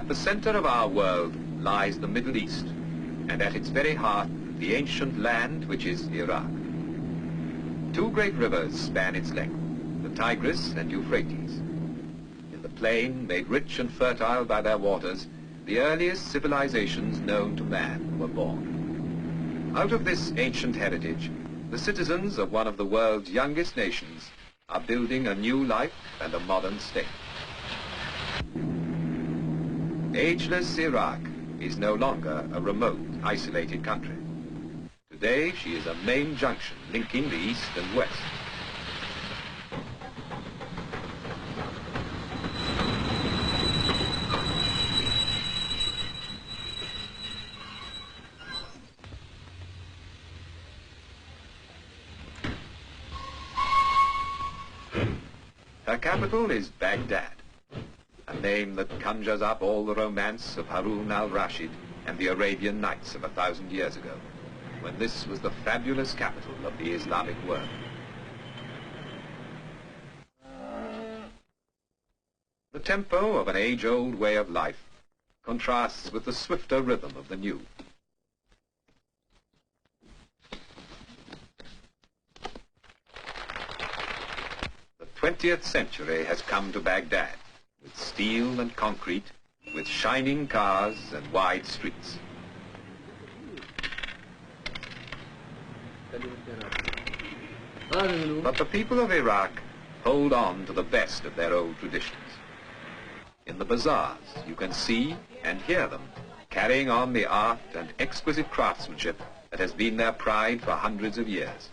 the center of our world lies the Middle East, and at its very heart, the ancient land which is Iraq. Two great rivers span its length, the Tigris and Euphrates. In the plain, made rich and fertile by their waters, the earliest civilizations known to man were born. Out of this ancient heritage, the citizens of one of the world's youngest nations are building a new life and a modern state. Ageless Iraq is no longer a remote, isolated country. Today, she is a main junction linking the East and West. Her capital is Baghdad, a name that conjures up all the romance of Harun al-Rashid and the Arabian Nights of 1,000 years ago, when this was the fabulous capital of the Islamic world. The tempo of an age-old way of life contrasts with the swifter rhythm of the new. The 20th century has come to Baghdad, with steel and concrete, with shining cars and wide streets. But the people of Iraq hold on to the best of their old traditions. In the bazaars, you can see and hear them carrying on the art and exquisite craftsmanship that has been their pride for hundreds of years.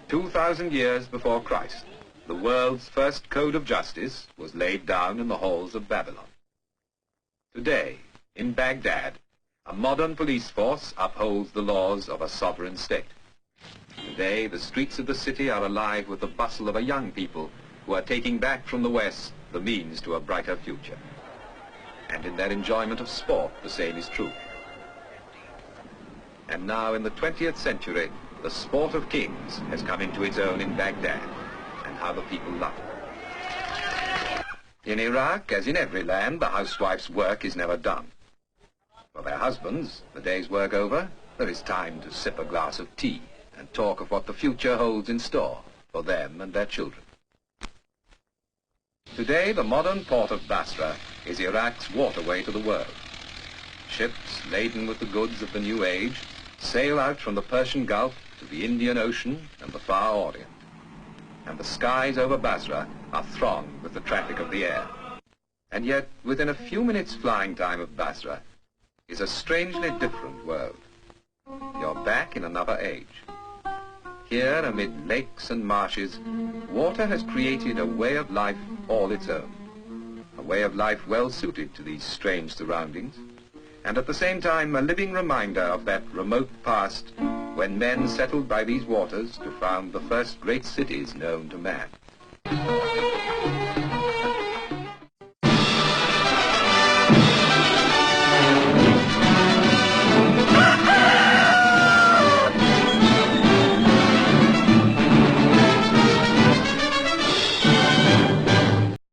2,000 years before Christ, the world's first code of justice was laid down in the halls of Babylon. Today, in Baghdad, a modern police force upholds the laws of a sovereign state. Today, the streets of the city are alive with the bustle of a young people who are taking back from the West the means to a brighter future. And in their enjoyment of sport, the same is true. And now, in the 20th century, the sport of kings has come into its own in Baghdad, and how the people love it. In Iraq, as in every land, the housewife's work is never done. For their husbands, the day's work over, there is time to sip a glass of tea and talk of what the future holds in store for them and their children. Today, the modern port of Basra is Iraq's waterway to the world. Ships laden with the goods of the new age sail out from the Persian Gulf to the Indian Ocean and the Far Orient. And the skies over Basra are thronged with the traffic of the air. And yet, within a few minutes' flying time of Basra is a strangely different world. You're back in another age. Here, amid lakes and marshes, water has created a way of life all its own. A way of life well suited to these strange surroundings, and at the same time a living reminder of that remote past when men settled by these waters to found the first great cities known to man.